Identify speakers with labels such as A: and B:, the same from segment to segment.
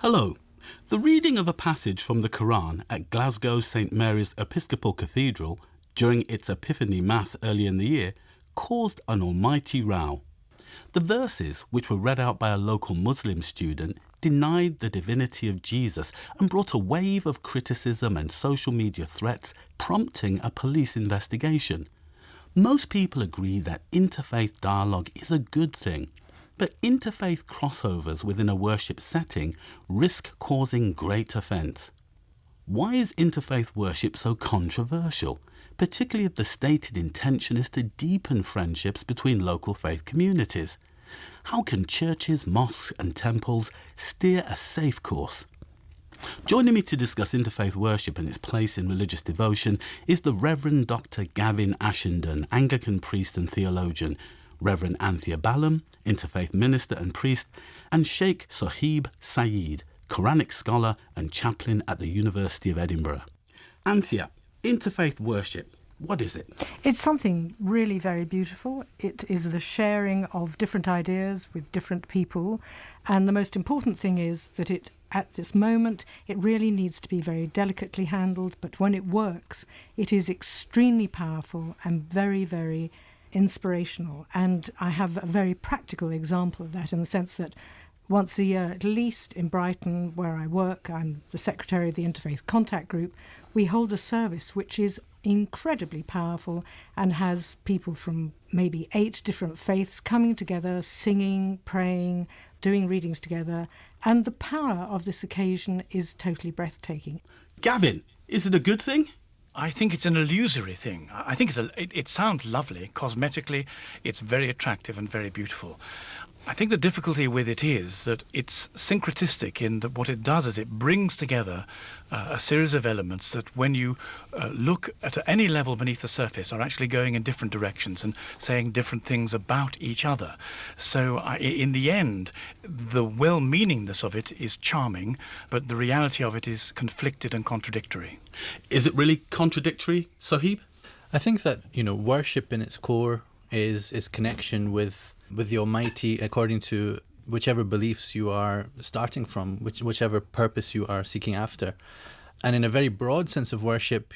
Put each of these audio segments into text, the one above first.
A: Hello. The reading of a passage from the Quran at Glasgow St Mary's Episcopal Cathedral during its Epiphany Mass early in the year caused an almighty row. The verses, which were read out by a local Muslim student, denied the divinity of Jesus and brought a wave of criticism and social media threats, prompting a police investigation. Most people agree that interfaith dialogue is a good thing, but interfaith crossovers within a worship setting risk causing great offence. Why is interfaith worship so controversial, particularly if the stated intention is to deepen friendships between local faith communities? How can churches, mosques and temples steer a safe course? Joining me to discuss interfaith worship and its place in religious devotion is the Rev Dr Gavin Ashenden, Anglican priest and theologian, Rev Anthea Ballam, interfaith minister and priest, and Shayk Sohaib Sayeed, Quranic scholar and chaplain at the University of Edinburgh. Anthea, interfaith worship, what is it?
B: It's something really very beautiful. It is the sharing of different ideas with different people, and the most important thing is that at this moment, it really needs to be very delicately handled, but when it works, it is extremely powerful and very, very inspirational. And I have a very practical example of that in the sense that once a year, at least in Brighton, where I work, I'm the secretary of the Interfaith Contact Group, we hold a service which is incredibly powerful and has people from maybe 8 different faiths coming together, singing, praying, doing readings together. And the power of this occasion is totally breathtaking.
A: Gavin, is it a good thing?
C: I think it's an illusory thing. I think it sounds lovely. Cosmetically, it's very attractive and very beautiful. I think the difficulty with it is that it's syncretistic in that what it does is it brings together a series of elements that when you look at any level beneath the surface are actually going in different directions and saying different things about each other. So in the end, the well-meaningness of it is charming, but the reality of it is conflicted and contradictory.
A: Is it really contradictory, Sohaib?
D: I think that, worship in its core is connection with the Almighty according to whichever beliefs you are starting from, whichever purpose you are seeking after. And in a very broad sense of worship,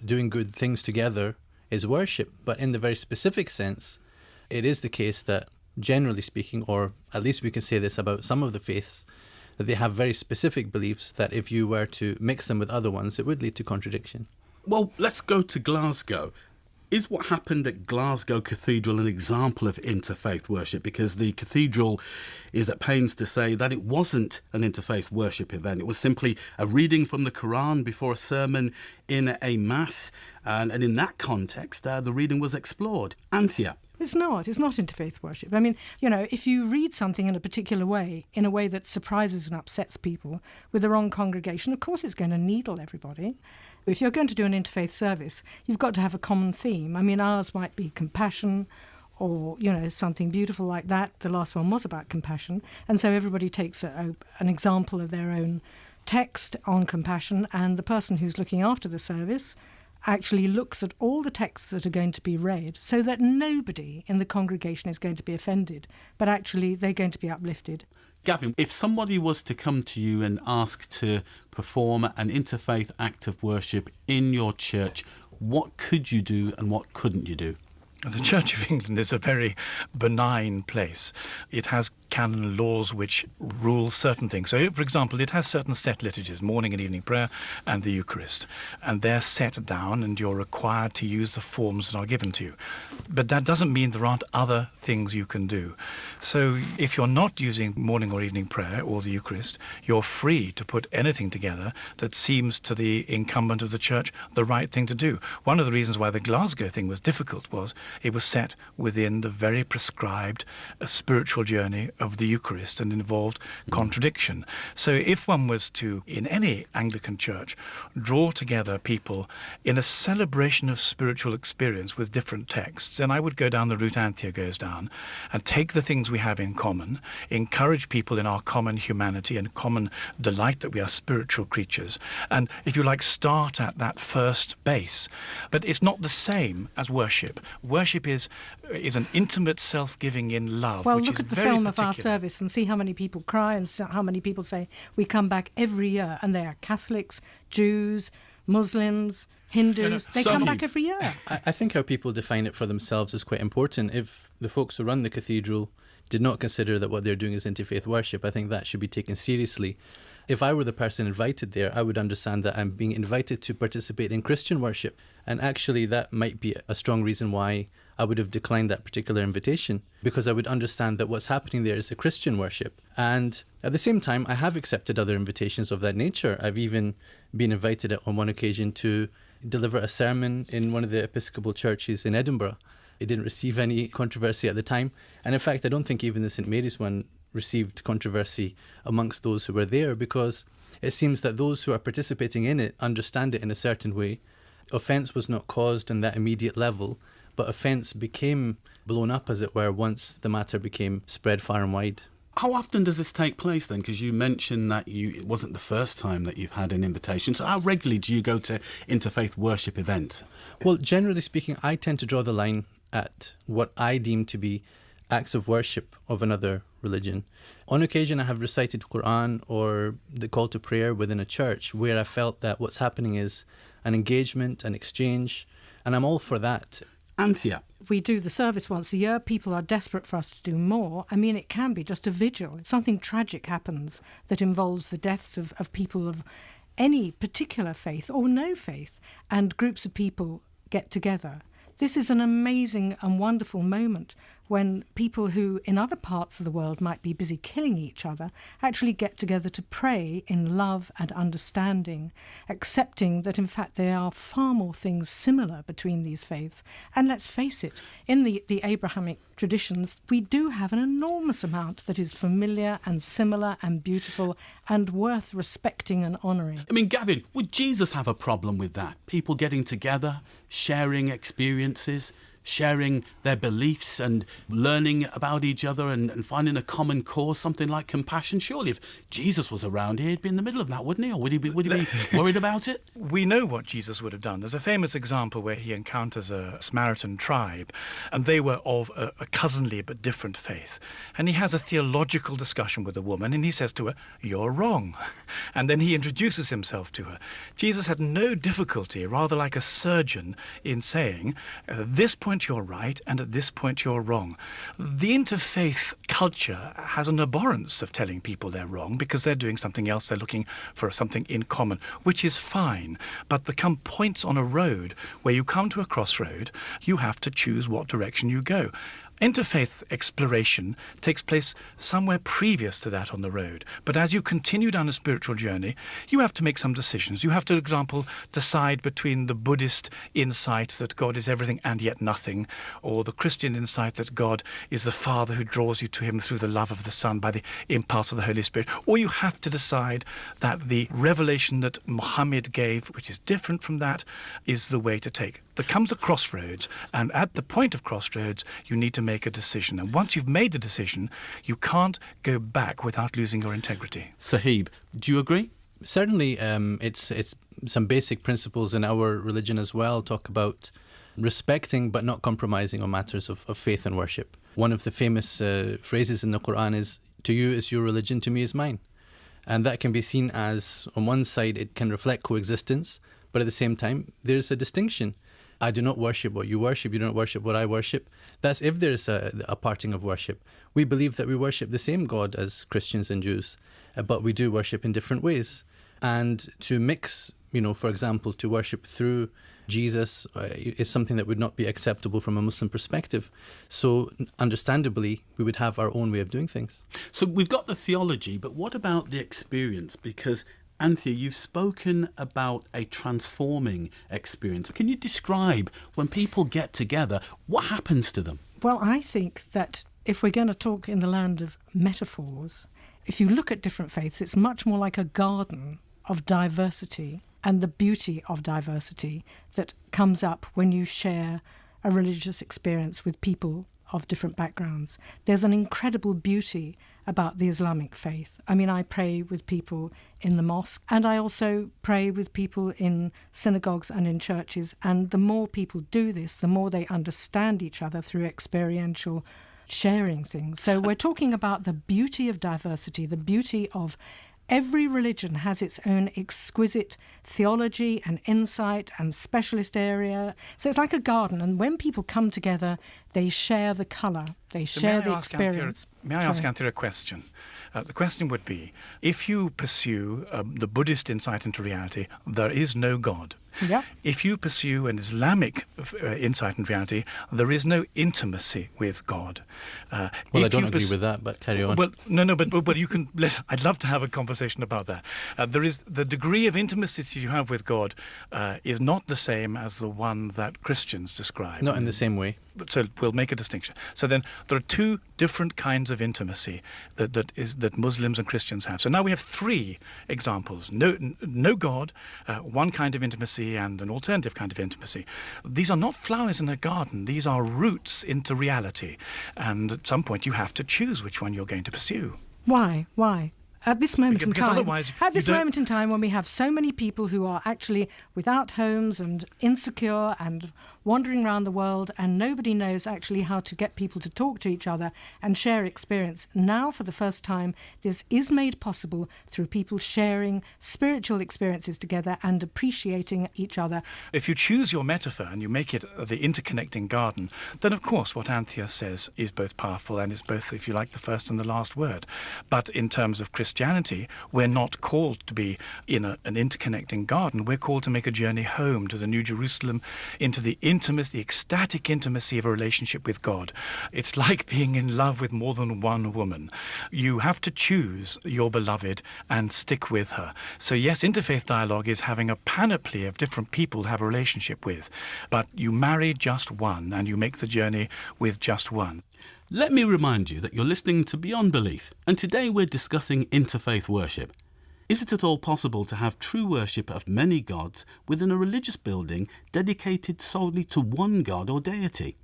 D: doing good things together is worship. But in the very specific sense, it is the case that, generally speaking, or at least we can say this about some of the faiths, that they have very specific beliefs that if you were to mix them with other ones, it would lead to contradiction.
A: Well, let's go to Glasgow. Is what happened at Glasgow Cathedral an example of interfaith worship? Because the cathedral is at pains to say that it wasn't an interfaith worship event. It was simply a reading from the Quran before a sermon in a mass. And in that context, the reading was explored. Anthea?
B: It's not interfaith worship. I mean, if you read something in a particular way, in a way that surprises and upsets people with the wrong congregation, of course it's going to needle everybody. If you're going to do an interfaith service, you've got to have a common theme. I mean, ours might be compassion or, something beautiful like that. The last one was about compassion. And so everybody takes an example of their own text on compassion, and the person who's looking after the service actually looks at all the texts that are going to be read so that nobody in the congregation is going to be offended, but actually they're going to be uplifted.
A: Gavin, if somebody was to come to you and ask to perform an interfaith act of worship in your church, what could you do and what couldn't you do?
C: The Church of England is a very benign place. It has canon laws which rule certain things. So, for example, it has certain set liturgies, morning and evening prayer and the Eucharist. And they're set down and you're required to use the forms that are given to you. But that doesn't mean there aren't other things you can do. So if you're not using morning or evening prayer or the Eucharist, you're free to put anything together that seems to the incumbent of the church the right thing to do. One of the reasons why the Glasgow thing was difficult was it was set within the very prescribed spiritual journey of the Eucharist and involved contradiction. So if one was to, in any Anglican church, draw together people in a celebration of spiritual experience with different texts, then I would go down the route Anthea goes down and take the things we have in common, encourage people in our common humanity and common delight that we are spiritual creatures, and, if you like, start at that first base. But it's not the same as worship. Worship is an intimate self-giving in love,
B: well,
C: which
B: look
C: is
B: at the
C: very
B: film of
C: particular.
B: our service and see how many people cry and how many people say we come back every year, and they are Catholics, Jews, Muslims, Hindus. They come back every year.
D: I think how people define it for themselves is quite important. If the folks who run the cathedral did not consider that what they're doing is interfaith worship, I think that should be taken seriously. If I were the person invited there, I would understand that I'm being invited to participate in Christian worship. And actually, that might be a strong reason why I would have declined that particular invitation, because I would understand that what's happening there is a Christian worship. And at the same time, I have accepted other invitations of that nature. I've even been invited on one occasion to deliver a sermon in one of the Episcopal churches in Edinburgh. It didn't receive any controversy at the time. And in fact, I don't think even the St. Mary's one received controversy amongst those who were there, because it seems that those who are participating in it understand it in a certain way. Offence was not caused on that immediate level, but offence became blown up, as it were, once the matter became spread far and wide.
A: How often does this take place then? Because you mentioned that it wasn't the first time that you've had an invitation. So how regularly do you go to interfaith worship events?
D: Well, generally speaking, I tend to draw the line at what I deem to be acts of worship of another religion. On occasion, I have recited Quran or the call to prayer within a church where I felt that what's happening is an engagement, an exchange, and I'm all for that.
A: Anthea.
B: We do the service once a year. People are desperate for us to do more. I mean, it can be just a vigil. If something tragic happens that involves the deaths of people of any particular faith or no faith, and groups of people get together. This is an amazing and wonderful moment when people who in other parts of the world might be busy killing each other actually get together to pray in love and understanding, accepting that in fact there are far more things similar between these faiths. And let's face it, in the Abrahamic traditions, we do have an enormous amount that is familiar and similar and beautiful and worth respecting and honouring.
A: I mean, Gavin, would Jesus have a problem with that? People getting together, sharing experiences, sharing their beliefs and learning about each other and finding a common cause, something like compassion. Surely if Jesus was around here, he'd be in the middle of that, wouldn't he? Or would he be worried about it?
C: We know what Jesus would have done. There's a famous example where he encounters a Samaritan tribe, and they were of a cousinly but different faith. And he has a theological discussion with the woman, and he says to her, "You're wrong." And then he introduces himself to her. Jesus had no difficulty, rather like a surgeon, in saying, at this point you're right, and at this point you're wrong. The interfaith culture has an abhorrence of telling people they're wrong because they're doing something else, they're looking for something in common, which is fine. But there come points on a road where you come to a crossroad, you have to choose what direction you go. Interfaith exploration takes place somewhere previous to that on the road. But as you continue down a spiritual journey, you have to make some decisions. You have to, for example, decide between the Buddhist insight that God is everything and yet nothing, or the Christian insight that God is the Father who draws you to him through the love of the Son by the impulse of the Holy Spirit. Or you have to decide that the revelation that Muhammad gave, which is different from that, is the way to take. There comes a crossroads, and at the point of crossroads, you need to make a decision. And once you've made the decision, you can't go back without losing your integrity.
A: Saheeb, do you agree?
D: Certainly, it's some basic principles in our religion as well talk about respecting but not compromising on matters of faith and worship. One of the famous phrases in the Quran is, "To you is your religion, to me is mine." And that can be seen as, on one side, it can reflect coexistence, but at the same time, there's a distinction. I do not worship what you worship, you do not worship what I worship. That's if there's a parting of worship. We believe that we worship the same God as Christians and Jews, but we do worship in different ways. And to mix, for example, to worship through Jesus is something that would not be acceptable from a Muslim perspective. So understandably, we would have our own way of doing things.
A: So we've got the theology, but what about the experience? Because Anthea, you've spoken about a transforming experience. Can you describe when people get together, what happens to them?
B: Well, I think that if we're going to talk in the land of metaphors, if you look at different faiths, it's much more like a garden of diversity and the beauty of diversity that comes up when you share a religious experience with people of different backgrounds. There's an incredible beauty about the Islamic faith. I mean, I pray with people in the mosque, and I also pray with people in synagogues and in churches. And the more people do this, the more they understand each other through experiential sharing things. So we're talking about the beauty of diversity, the beauty of every religion has its own exquisite theology and insight and specialist area. So it's like a garden, and when people come together, they share the colour, they share the experience.
C: May I ask Anthea a question? The question would be, if you pursue the Buddhist insight into reality, there is no God.
B: Yeah.
C: If you pursue an Islamic insight into reality, there is no intimacy with God.
D: Well, I don't agree with that, but carry on.
C: Well, no, but you can. I'd love to have a conversation about that. There is the degree of intimacy you have with God is not the same as the one that Christians describe.
D: Not in the same way.
C: So we'll make a distinction. So then there are two different kinds of intimacy that Muslims and Christians have. So now we have three examples. No God, one kind of intimacy, and an alternative kind of intimacy. These are not flowers in a garden. These are roots into reality. And at some point you have to choose which one you're going to pursue.
B: Why? At this moment
C: Because otherwise
B: moment in time when we have so many people who are actually without homes and insecure and wandering around the world, and nobody knows actually how to get people to talk to each other and share experience. Now, for the first time, this is made possible through people sharing spiritual experiences together and appreciating each other.
C: If you choose your metaphor and you make it the interconnecting garden, then of course what Anthea says is both powerful and is both, if you like, the first and the last word. But in terms of Christianity, we're not called to be in an interconnecting garden. We're called to make a journey home to the New Jerusalem, into the intimacy, the ecstatic intimacy of a relationship with God. It's like being in love with more than one woman. You have to choose your beloved and stick with her. So yes, interfaith dialogue is having a panoply of different people to have a relationship with, but you marry just one and you make the journey with just one.
A: Let me remind you that you're listening to Beyond Belief, and today we're discussing interfaith worship. Is it at all possible to have true worship of many gods within a religious building dedicated solely to one god or deity?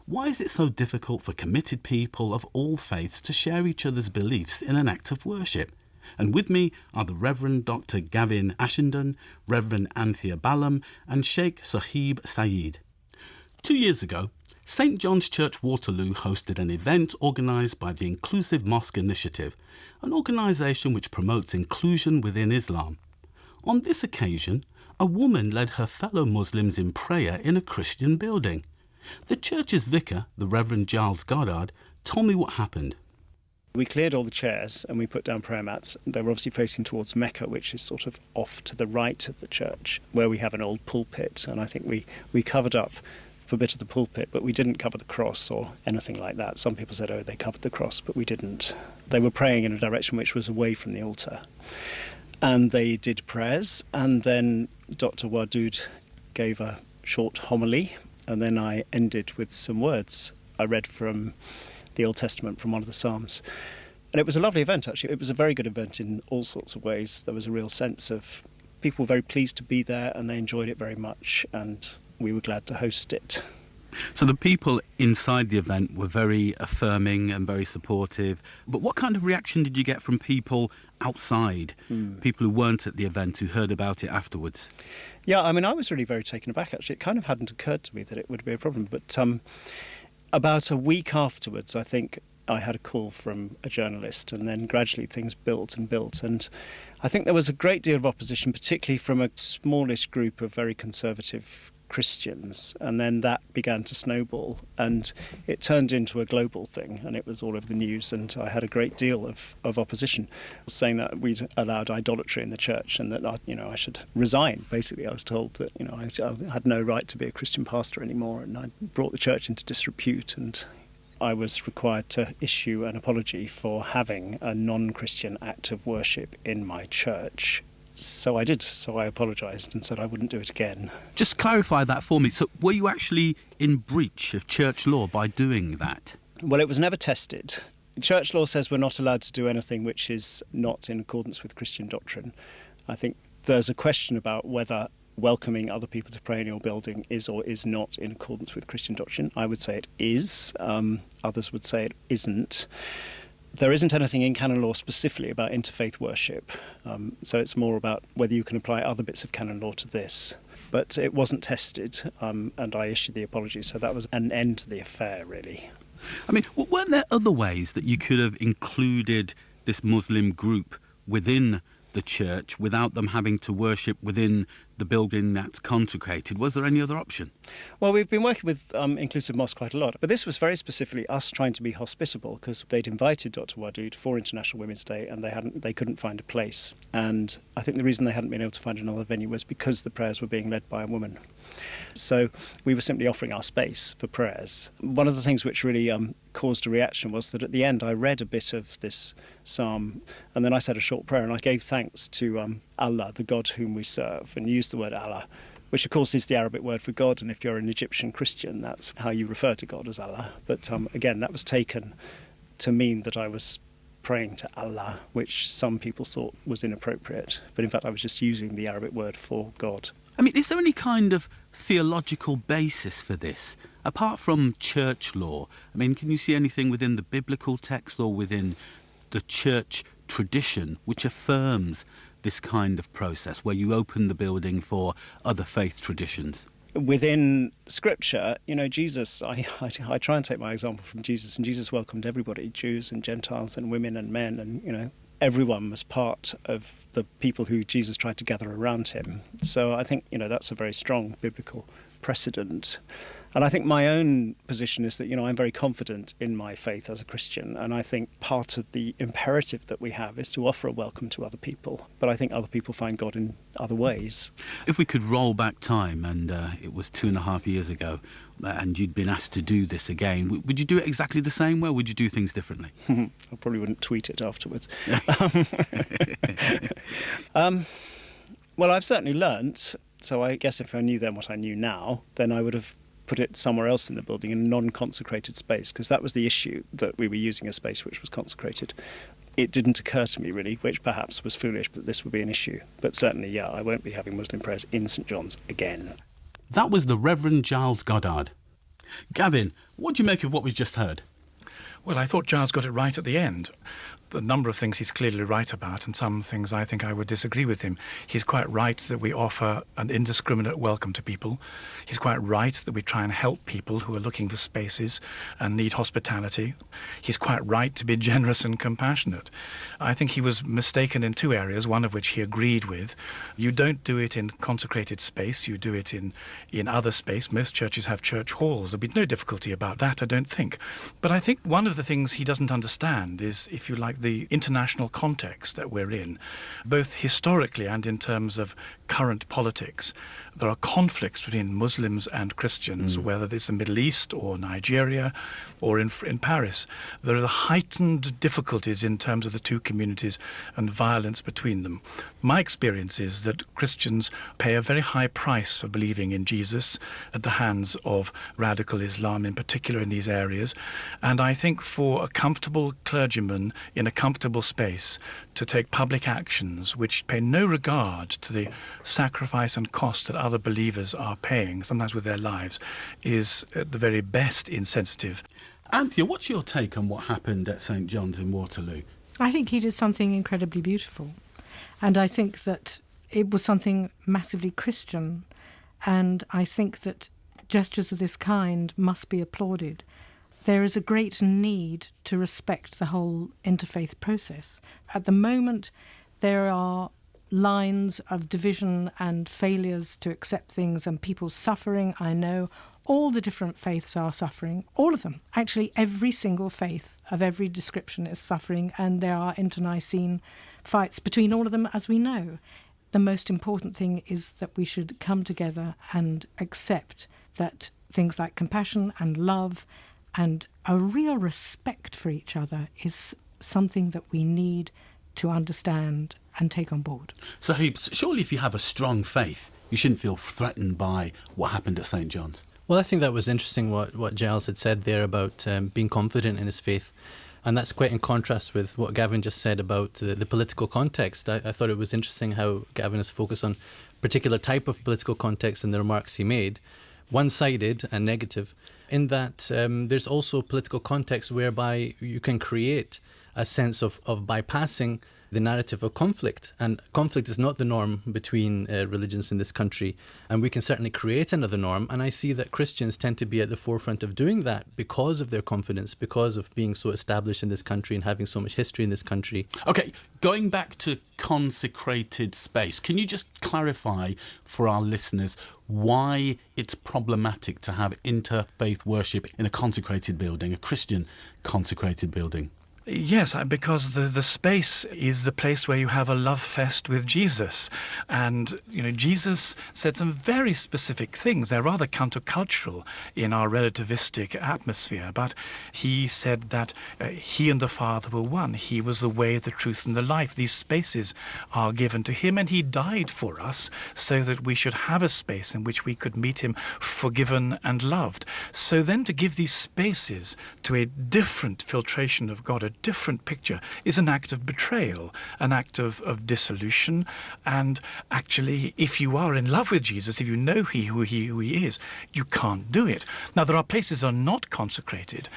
A: Why is it so difficult for committed people of all faiths to share each other's beliefs in an act of worship? And with me are the Rev Dr Gavin Ashenden, Rev Anthea Ballam and Shayk Sohaib Sayeed. 2 years ago, St John's Church Waterloo hosted an event organised by the Inclusive Mosque Initiative, an organisation which promotes inclusion within Islam. On this occasion, a woman led her fellow Muslims in prayer in a Christian building. The church's vicar, the Reverend Giles Goddard, told me what happened.
E: We cleared all the chairs and we put down prayer mats. They were obviously facing towards Mecca, which is sort of off to the right of the church, where we have an old pulpit. And I think we covered up a bit of the pulpit, but we didn't cover the cross or anything like that. Some people said, oh, they covered the cross, but we didn't. They were praying in a direction which was away from the altar. And they did prayers, and then Dr Wadud gave a short homily, and then I ended with some words I read from the Old Testament, from one of the Psalms. And it was a lovely event, actually. It was a very good event in all sorts of ways. There was a real sense of people were very pleased to be there, and they enjoyed it very much, and we were glad to host it.
A: So the people inside the event were very affirming and very supportive. But what kind of reaction did you get from people outside, people who weren't at the event, who heard about it afterwards?
E: Yeah, I mean, I was really very taken aback, actually. It kind of hadn't occurred to me that it would be a problem. But about a week afterwards, I think I had a call from a journalist, and then gradually things built and built. And I think there was a great deal of opposition, particularly from a smallish group of very conservative Christians, and then that began to snowball, and it turned into a global thing, and it was all over the news, and I had a great deal of opposition saying that we'd allowed idolatry in the church and that I should resign. Basically, I was told that I had no right to be a Christian pastor anymore, and I brought the church into disrepute, and I was required to issue an apology for having a non-Christian act of worship in my church. So I did. So I apologised and said I wouldn't do it again.
A: Just clarify that for me. So were you actually in breach of church law by doing that?
E: Well, it was never tested. Church law says we're not allowed to do anything which is not in accordance with Christian doctrine. I think there's a question about whether welcoming other people to pray in your building is or is not in accordance with Christian doctrine. I would say it is. Others would say it isn't. There isn't anything in canon law specifically about interfaith worship, so it's more about whether you can apply other bits of canon law to this. But it wasn't tested, and I issued the apology, so that was an end to the affair, really.
A: I mean, weren't there other ways that you could have included this Muslim group within the church without them having to worship within the building that's consecrated? Was there any other option?
E: Well, we've been working with Inclusive Mosque quite a lot, but this was very specifically us trying to be hospitable, because they'd invited Dr. Wadud for International Women's Day and they couldn't find a place. And I think the reason they hadn't been able to find another venue was because the prayers were being led by a woman. So we were simply offering our space for prayers. One of the things which really caused a reaction was that at the end I read a bit of this psalm and then I said a short prayer and I gave thanks to Allah, the God whom we serve, and used the word Allah, which of course is the Arabic word for God, and if you're an Egyptian Christian that's how you refer to God, as Allah. But again, that was taken to mean that I was praying to Allah, which some people thought was inappropriate, but in fact I was just using the Arabic word for God.
A: I mean, is there any kind of theological basis for this, apart from church law? I mean, can you see anything within the biblical text or within the church tradition which affirms this kind of process, where you open the building for other faith traditions?
E: Within Scripture, Jesus, I try and take my example from Jesus, and Jesus welcomed everybody, Jews and Gentiles and women and men, and, everyone was part of the people who Jesus tried to gather around him. So I think, that's a very strong biblical precedent. And I think my own position is that, I'm very confident in my faith as a Christian. And I think part of the imperative that we have is to offer a welcome to other people. But I think other people find God in other ways.
A: If we could roll back time, and it was 2.5 years ago, and you'd been asked to do this again, would you do it exactly the same way, or would you do things differently?
E: I probably wouldn't tweet it afterwards. Well, I've certainly learnt. So I guess if I knew then what I knew now, then I would have put it somewhere else in the building, in a non-consecrated space, because that was the issue, that we were using a space which was consecrated. It didn't occur to me, really, which perhaps was foolish, but this would be an issue. But certainly, I won't be having Muslim prayers in St John's again.
A: That was the Reverend Giles Goddard. Gavin, what do you make of what we've just heard?
C: Well, I thought Giles got it right at the end. A number of things he's clearly right about, and some things I think I would disagree with him. He's quite right that we offer an indiscriminate welcome to people. He's quite right that we try and help people who are looking for spaces and need hospitality. He's quite right to be generous and compassionate. I think he was mistaken in two areas, one of which he agreed with. You don't do it in consecrated space, you do it in other space. Most churches have church halls. There'll be no difficulty about that, I don't think. But I think one of the things he doesn't understand is, if you like, the international context that we're in, both historically and in terms of current politics. There are conflicts between Muslims and Christians, whether it's the Middle East or Nigeria or in Paris. There are heightened difficulties in terms of the two communities and violence between them. My experience is that Christians pay a very high price for believing in Jesus at the hands of radical Islam, in particular in these areas. And I think for a comfortable clergyman in a comfortable space to take public actions which pay no regard to the sacrifice and cost that other believers are paying, sometimes with their lives, is at the very best insensitive.
A: Anthea, what's your take on what happened at St John's in Waterloo?
B: I think he did something incredibly beautiful. And I think that it was something massively Christian. And I think that gestures of this kind must be applauded. There is a great need to respect the whole interfaith process. At the moment, there are lines of division and failures to accept things and people suffering. I know all the different faiths are suffering, all of them. Actually, every single faith of every description is suffering, and there are internecine fights between all of them, as we know. The most important thing is that we should come together and accept that things like compassion and love and a real respect for each other is something that we need to understand and take on board.
A: Sohaib, surely if you have a strong faith, you shouldn't feel threatened by what happened at St John's.
D: Well, I think that was interesting what Giles had said there about being confident in his faith. And that's quite in contrast with what Gavin just said about the political context. I thought it was interesting how Gavin has focused on a particular type of political context in the remarks he made, one-sided and negative, in that there's also political context whereby you can create a sense of bypassing the narrative of conflict. And conflict is not the norm between religions in this country. And we can certainly create another norm. And I see that Christians tend to be at the forefront of doing that because of their confidence, because of being so established in this country and having so much history in this country.
A: Okay, going back to consecrated space, can you just clarify for our listeners why it's problematic to have interfaith worship in a consecrated building, a Christian consecrated building?
C: Yes, because the space is the place where you have a love fest with Jesus. And, Jesus said some very specific things. They're rather countercultural in our relativistic atmosphere. But he said that he and the Father were one. He was the way, the truth, and the life. These spaces are given to him, and he died for us so that we should have a space in which we could meet him forgiven and loved. So then to give these spaces to a different filtration of God, a different picture, is an act of betrayal, an act of dissolution. And actually, if you are in love with Jesus, if you know who he is, you can't do it. Now, there are places that are not consecrated,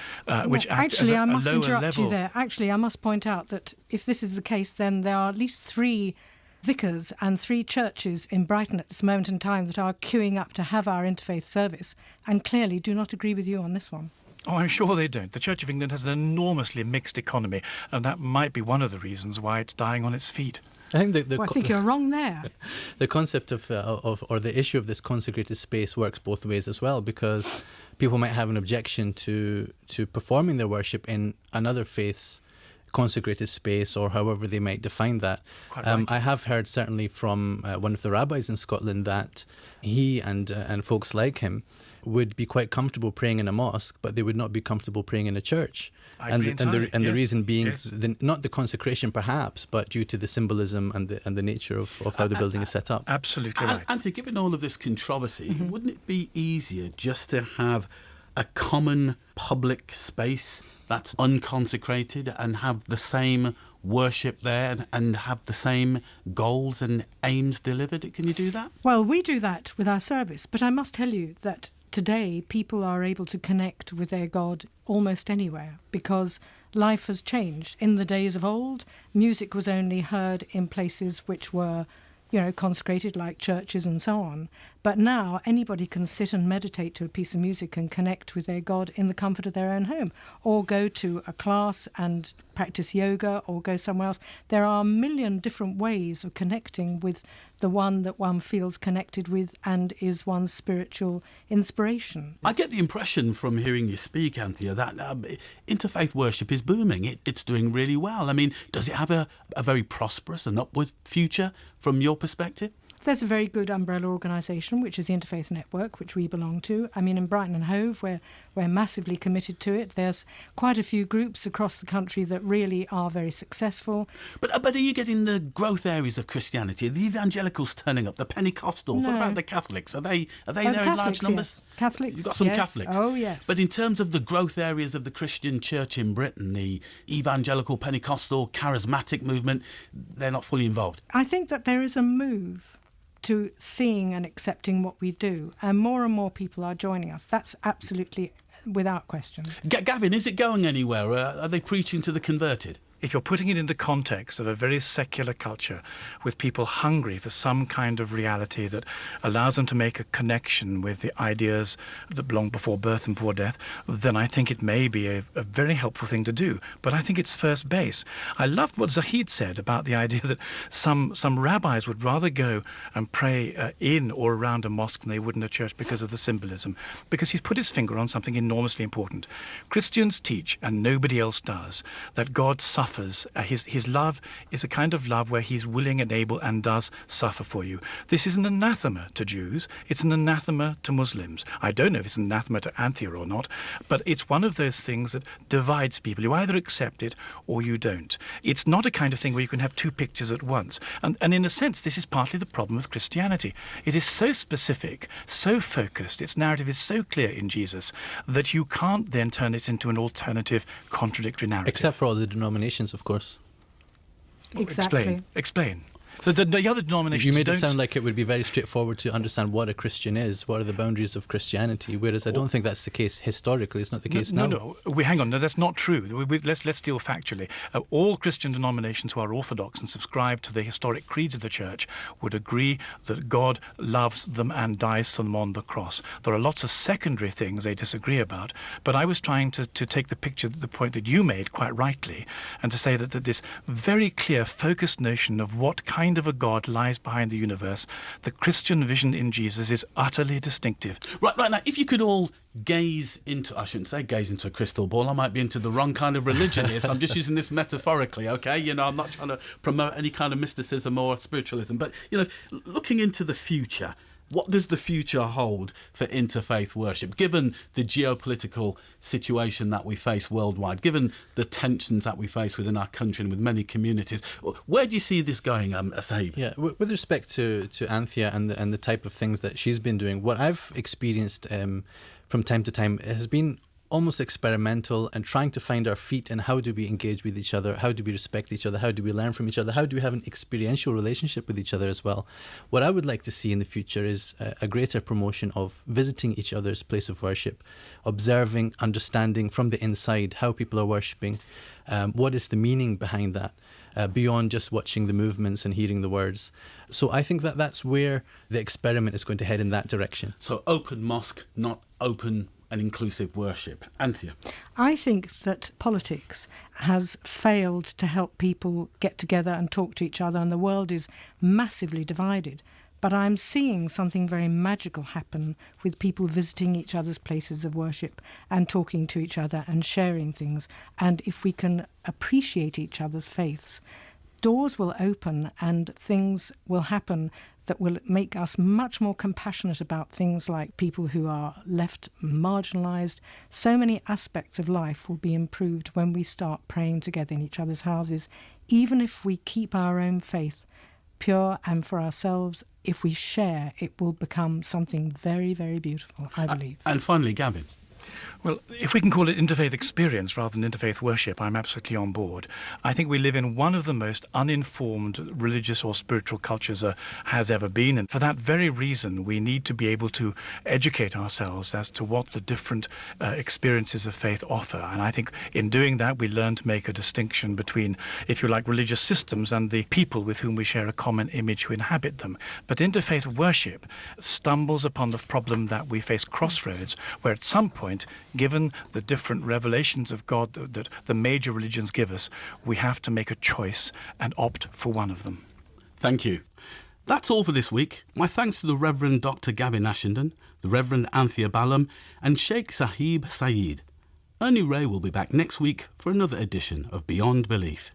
C: which act as a lower level.
B: Actually, I must interrupt you there. Actually, I must point out that if this is the case, then there are at least 3 vicars and 3 churches in Brighton at this moment in time that are queuing up to have our interfaith service, and clearly do not agree with you on this one.
C: Oh, I'm sure they don't. The Church of England has an enormously mixed economy, and that might be one of the reasons why it's dying on its feet.
D: I think
B: I think you're wrong there.
D: The concept of or the issue of this consecrated space works both ways as well, because people might have an objection to performing their worship in another faith's consecrated space, or however they might define that.
C: Right.
D: I have heard certainly from one of the rabbis in Scotland that he and folks like him would be quite comfortable praying in a mosque, but they would not be comfortable praying in a church. The reason being, not the consecration perhaps, but due to the symbolism and the nature of how the building is set up.
C: Absolutely right.
A: Anthea, given all of this controversy, wouldn't it be easier just to have a common public space that's unconsecrated and have the same worship there and have the same goals and aims delivered? Can you do that?
B: Well, we do that with our service, but I must tell you that today people are able to connect with their God almost anywhere, because life has changed. In the days of old, music was only heard in places which were, consecrated, like churches and so on. But now anybody can sit and meditate to a piece of music and connect with their God in the comfort of their own home, or go to a class and practice yoga, or go somewhere else. There are a million different ways of connecting with the one that one feels connected with and is one's spiritual inspiration.
A: I get the impression from hearing you speak, Anthea, that interfaith worship is booming. It's doing really well. I mean, does it have a very prosperous and upward future from your perspective?
B: There's a very good umbrella organisation, which is the Interfaith Network, which we belong to. I mean, in Brighton and Hove, we're massively committed to it. There's quite a few groups across the country that really are very successful.
A: But are you getting the growth areas of Christianity? The evangelicals turning up, the Pentecostals?
B: No.
A: What about the Catholics? Are they there in large numbers?
B: Yes. Catholics.
A: You've got some
B: yes.
A: Catholics.
B: Oh, yes.
A: But in terms of the growth areas of the Christian church in Britain, the evangelical, Pentecostal, charismatic movement, they're not fully involved.
B: I think that there is a move to seeing and accepting what we do, and more people are joining us. That's absolutely without question.
A: Gavin, is it going anywhere? Are they preaching to the converted?
C: If you're putting it in the context of a very secular culture with people hungry for some kind of reality that allows them to make a connection with the ideas that belong before birth and before death, then I think it may be a very helpful thing to do. But I think it's first base. I loved what Sayeed said about the idea that some rabbis would rather go and pray in or around a mosque than they would in a church because of the symbolism, because he's put his finger on something enormously important. Christians teach, and nobody else does, that God suffers. His love is a kind of love where he's willing and able and does suffer for you. This is an anathema to Jews. It's an anathema to Muslims. I don't know if it's an anathema to Anthea or not, but it's one of those things that divides people. You either accept it or you don't. It's not a kind of thing where you can have 2 pictures at once. And in a sense, this is partly the problem with Christianity. It is so specific, so focused, its narrative is so clear in Jesus that you can't then turn it into an alternative, contradictory narrative.
D: Except for all the denominations, of course.
B: Exactly.
C: Explain. So the other denominations
D: You made it
C: don't...
D: sound like it would be very straightforward to understand what a Christian is, what are the boundaries of Christianity, whereas I don't think that's the case historically. It's not the case now.
C: No, hang on. No, that's not true. Let's deal factually. All Christian denominations who are orthodox and subscribe to the historic creeds of the church would agree that God loves them and dies for them on the cross. There are lots of secondary things they disagree about, but I was trying to take the point that you made quite rightly, and to say that this very clear, focused notion of what kind of a God lies behind the universe, the Christian vision in Jesus is utterly distinctive.
A: Right, now, if you could all gaze into, I shouldn't say gaze into a crystal ball, I might be into the wrong kind of religion here, so I'm just using this metaphorically, okay? You know, I'm not trying to promote any kind of mysticism or spiritualism, but, you know, looking into the future, what does the future hold for interfaith worship, given the geopolitical situation that we face worldwide, given the tensions that we face within our country and with many communities? Where do you see this going, Sayeed?
D: Yeah, with respect to Anthea and the type of things that she's been doing, what I've experienced from time to time has been almost experimental and trying to find our feet in how do we engage with each other, how do we respect each other, how do we learn from each other, how do we have an experiential relationship with each other as well. What I would like to see in the future is a greater promotion of visiting each other's place of worship, observing, understanding from the inside how people are worshipping, what is the meaning behind that, beyond just watching the movements and hearing the words. So I think that that's where the experiment is going to head, in that direction.
A: So open mosque, not open and inclusive worship. Anthea?
B: I think that politics has failed to help people get together and talk to each other, and the world is massively divided. But I'm seeing something very magical happen with people visiting each other's places of worship and talking to each other and sharing things. And if we can appreciate each other's faiths, doors will open and things will happen that will make us much more compassionate about things like people who are left marginalised. So many aspects of life will be improved when we start praying together in each other's houses, even if we keep our own faith pure and for ourselves. If we share, it will become something very, very beautiful, I believe.
A: And finally, Gavin?
C: Well, if we can call it interfaith experience rather than interfaith worship, I'm absolutely on board. I think we live in one of the most uninformed religious or spiritual cultures has ever been. And for that very reason, we need to be able to educate ourselves as to what the different experiences of faith offer. And I think in doing that, we learn to make a distinction between, if you like, religious systems and the people with whom we share a common image who inhabit them. But interfaith worship stumbles upon the problem that we face crossroads, where at some point, given the different revelations of God that the major religions give us, we have to make a choice and opt for one of them.
A: Thank you. That's all for this week. My thanks to the Rev Dr Gavin Ashenden, the Rev Anthea Ballam and Shayk Sayeed. Ernie Ray will be back next week for another edition of Beyond Belief.